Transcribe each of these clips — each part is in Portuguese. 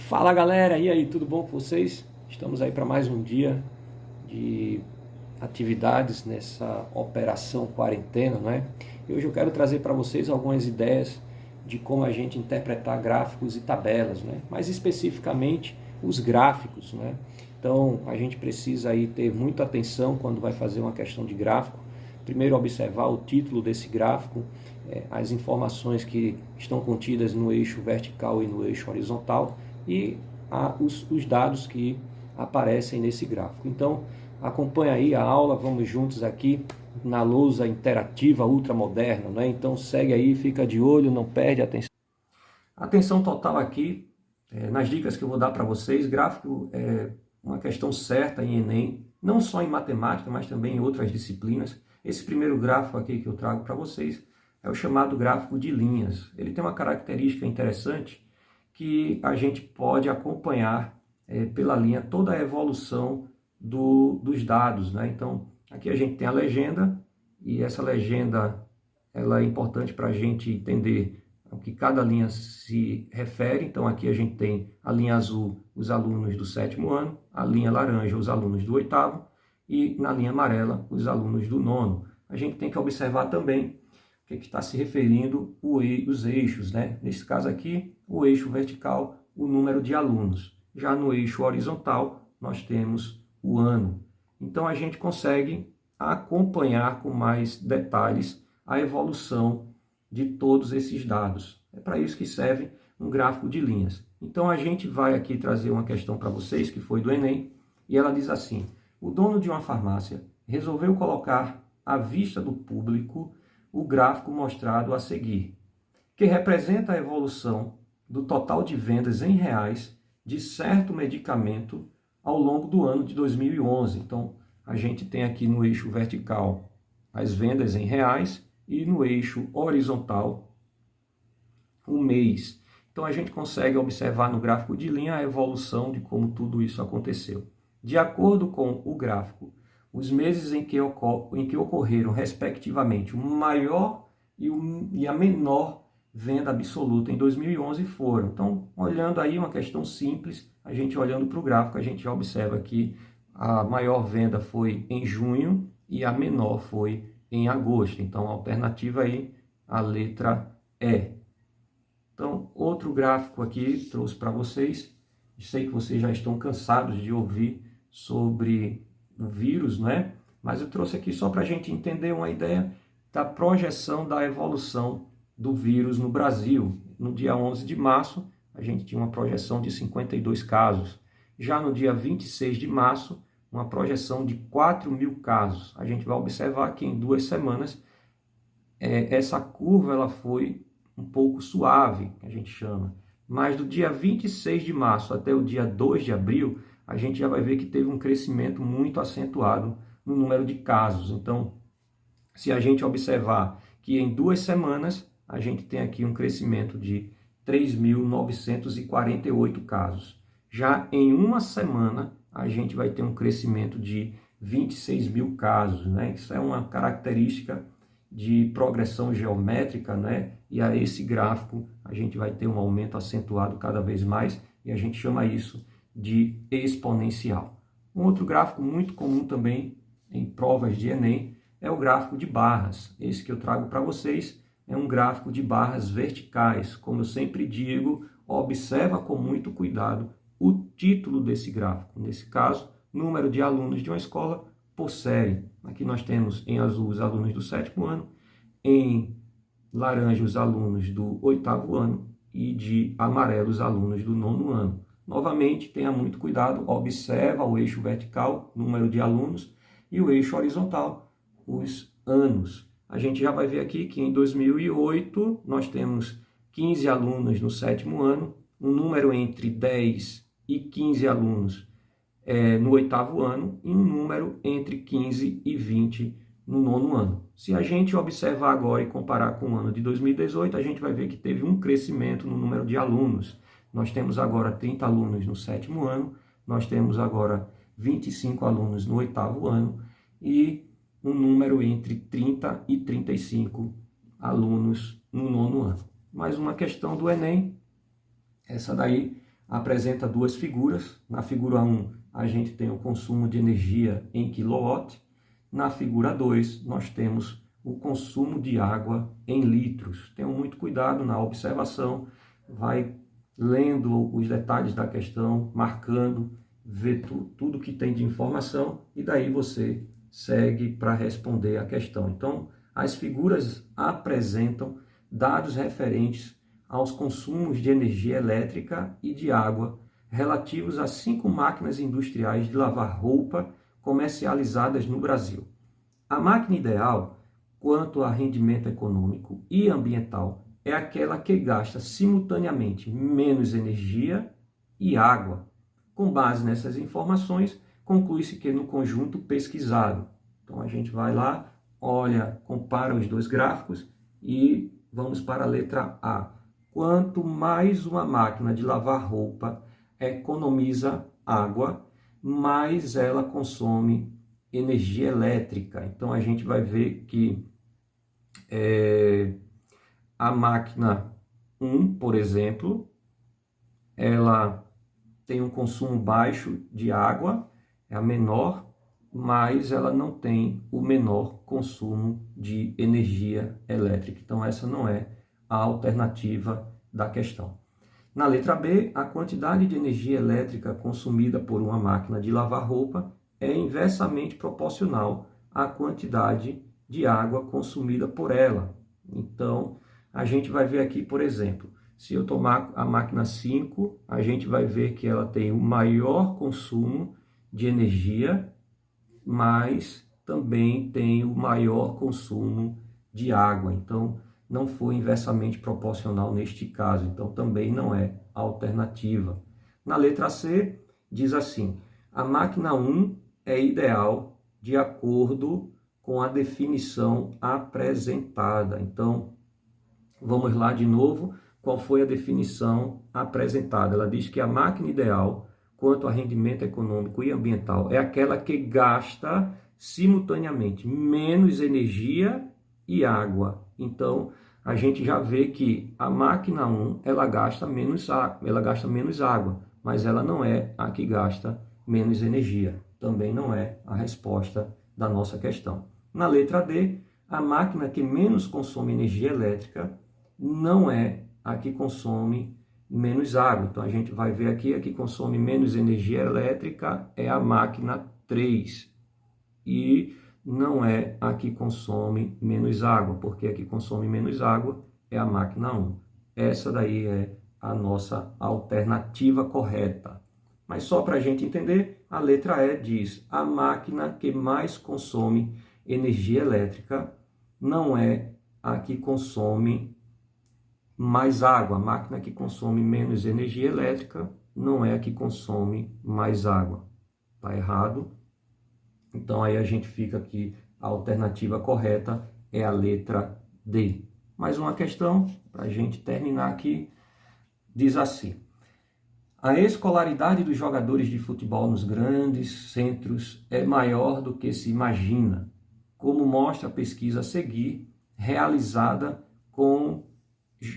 Fala galera, e aí, tudo bom com vocês? Estamos aí para mais um dia de atividades nessa operação quarentena, né? E hoje eu quero trazer para vocês algumas ideias de como a gente interpretar gráficos e tabelas, né? Mais especificamente os gráficos, né? Então a gente precisa aí ter muita atenção quando vai fazer uma questão de gráfico. Primeiro observar o título desse gráfico, as informações que estão contidas no eixo vertical e no eixo horizontal e os dados que aparecem nesse gráfico. Então, acompanha aí a aula, vamos juntos aqui na lousa interativa ultramoderna, né? Então segue aí, fica de olho, não perde a atenção. Atenção total aqui, nas dicas que eu vou dar para vocês. Gráfico é uma questão certa em Enem, não só em matemática, mas também em outras disciplinas. Esse primeiro gráfico aqui que eu trago para vocês é o chamado gráfico de linhas. Ele tem uma característica interessante que a gente pode acompanhar pela linha toda a evolução dos dados, né? Então, aqui a gente tem a legenda, e essa legenda ela é importante para a gente entender o que cada linha se refere. Então, aqui a gente tem a linha azul, os alunos do sétimo ano, a linha laranja, os alunos do oitavo, e na linha amarela, os alunos do nono. A gente tem que observar também o que está se referindo os eixos, né? Nesse caso aqui, o eixo vertical, o número de alunos. Já no eixo horizontal, nós temos o ano. Então, a gente consegue acompanhar com mais detalhes a evolução de todos esses dados. É para isso que serve um gráfico de linhas. Então, a gente vai aqui trazer uma questão para vocês, que foi do Enem, e ela diz assim: o dono de uma farmácia resolveu colocar à vista do público o gráfico mostrado a seguir, que representa a evolução do total de vendas em reais de certo medicamento ao longo do ano de 2011. Então, a gente tem aqui no eixo vertical as vendas em reais e no eixo horizontal o mês. Então, a gente consegue observar no gráfico de linha a evolução de como tudo isso aconteceu. De acordo com o gráfico, os meses em que ocorreram, respectivamente, o maior e a menor venda absoluta em 2011 foram. Então, olhando aí uma questão simples, a gente olhando para o gráfico, a gente já observa que a maior venda foi em junho e a menor foi em agosto. Então, a alternativa aí, a letra E. Então, outro gráfico aqui trouxe para vocês. Sei que vocês já estão cansados de ouvir sobre o vírus, né? Mas eu trouxe aqui só para a gente entender uma ideia da projeção da evolução do vírus no Brasil. No dia 11 de março, a gente tinha uma projeção de 52 casos. Já no dia 26 de março, uma projeção de 4.000 casos. A gente vai observar que em 2 semanas, essa curva ela foi um pouco suave, que a gente chama. Mas do dia 26 de março até o dia 2 de abril, a gente já vai ver que teve um crescimento muito acentuado no número de casos. Então, se a gente observar que em 2 semanas, a gente tem aqui um crescimento de 3.948 casos. Já em uma semana, a gente vai ter um crescimento de 26.000 casos, né? Isso é uma característica de progressão geométrica, né? E a esse gráfico a gente vai ter um aumento acentuado cada vez mais, e a gente chama isso de exponencial. Um outro gráfico muito comum também em provas de Enem é o gráfico de barras. Esse que eu trago para vocês é um gráfico de barras verticais. Como eu sempre digo, observa com muito cuidado o título desse gráfico. Nesse caso, número de alunos de uma escola por série. Aqui nós temos em azul os alunos do sétimo ano, em laranja os alunos do oitavo ano e de amarelo os alunos do nono ano. Novamente, tenha muito cuidado, observa o eixo vertical, número de alunos, e o eixo horizontal, os anos. A gente já vai ver aqui que em 2008 nós temos 15 alunos no sétimo ano, um número entre 10 e 15 alunos no oitavo ano e um número entre 15 e 20 no nono ano. Se a gente observar agora e comparar com o ano de 2018, a gente vai ver que teve um crescimento no número de alunos. Nós temos agora 30 alunos no sétimo ano, nós temos agora 25 alunos no oitavo ano e um número entre 30 e 35 alunos no nono ano. Mais uma questão do Enem, essa daí apresenta duas figuras. Na figura 1, a gente tem o consumo de energia em quilowatt. Na figura 2, nós temos o consumo de água em litros. Tenham muito cuidado na observação, vai lendo os detalhes da questão, marcando, vê tudo que tem de informação e daí você segue para responder a questão. Então, as figuras apresentam dados referentes aos consumos de energia elétrica e de água relativos a 5 máquinas industriais de lavar roupa comercializadas no Brasil. A máquina ideal, quanto a rendimento econômico e ambiental, é aquela que gasta simultaneamente menos energia e água. Com base nessas informações, conclui-se que no conjunto pesquisado. Então a gente vai lá, olha, compara os dois gráficos e vamos para a letra A. Quanto mais uma máquina de lavar roupa economiza água, mais ela consome energia elétrica. Então a gente vai ver que a máquina 1, por exemplo, ela tem um consumo baixo de água, é a menor, mas ela não tem o menor consumo de energia elétrica. Então essa não é a alternativa da questão. Na letra B, a quantidade de energia elétrica consumida por uma máquina de lavar roupa é inversamente proporcional à quantidade de água consumida por ela. Então, a gente vai ver aqui, por exemplo, se eu tomar a máquina 5, a gente vai ver que ela tem o maior consumo de energia, mas também tem o maior consumo de água. Então, não foi inversamente proporcional neste caso. Então, também não é alternativa. Na letra C, diz assim: a máquina 1 é ideal de acordo com a definição apresentada. Então, vamos lá de novo. Qual foi a definição apresentada? Ela diz que a máquina ideal, quanto a rendimento econômico e ambiental, é aquela que gasta simultaneamente menos energia e água. Então, a gente já vê que a máquina 1, ela gasta menos água, mas ela não é a que gasta menos energia. Também não é a resposta da nossa questão. Na letra D, a máquina que menos consome energia elétrica não é a que consome menos água. Então, a gente vai ver aqui, a que consome menos energia elétrica é a máquina 3. E não é a que consome menos água, porque a que consome menos água é a máquina 1. Essa daí é a nossa alternativa correta. Mas só para a gente entender, a letra E diz: a máquina que mais consome energia elétrica não é a que consome mais água. A máquina que consome menos energia elétrica não é a que consome mais água. Está errado. Então aí a gente fica aqui, a alternativa correta é a letra D. Mais uma questão, para a gente terminar aqui, diz assim: a escolaridade dos jogadores de futebol nos grandes centros é maior do que se imagina, como mostra a pesquisa a seguir, realizada com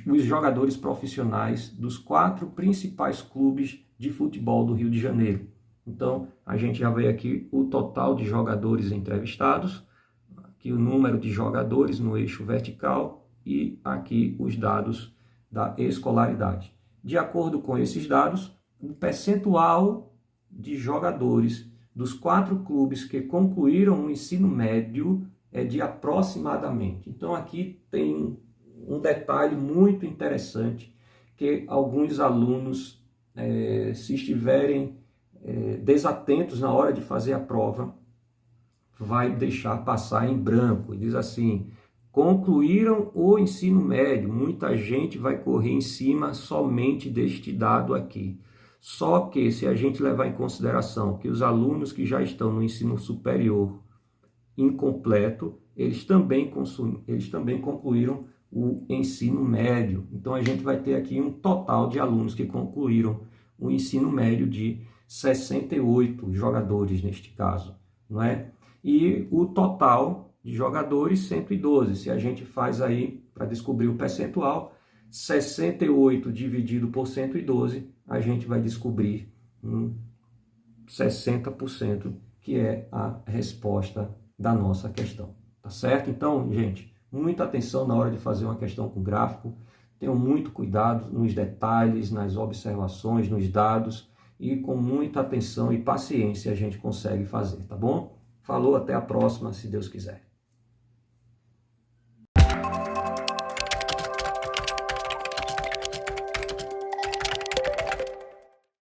os jogadores profissionais dos 4 principais clubes de futebol do Rio de Janeiro. Então, a gente já vê aqui o total de jogadores entrevistados, aqui o número de jogadores no eixo vertical e aqui os dados da escolaridade. De acordo com esses dados, o percentual de jogadores dos 4 clubes que concluíram o ensino médio é de aproximadamente. Então, aqui tem um detalhe muito interessante, que alguns alunos, se estiverem desatentos na hora de fazer a prova, vai deixar passar em branco. Diz assim: concluíram o ensino médio. Muita gente vai correr em cima somente deste dado aqui. Só que se a gente levar em consideração que os alunos que já estão no ensino superior incompleto, eles também concluíram o ensino médio. Então a gente vai ter aqui um total de alunos que concluíram o ensino médio de 68 jogadores neste caso, não é? E o total de jogadores 112. Se a gente faz aí para descobrir o percentual, 68 dividido por 112 a gente vai descobrir 60% que é a resposta da nossa questão, tá certo? Então, gente, muita atenção na hora de fazer uma questão com gráfico, tenham muito cuidado nos detalhes, nas observações, nos dados, e com muita atenção e paciência a gente consegue fazer, tá bom? Falou, até a próxima, se Deus quiser.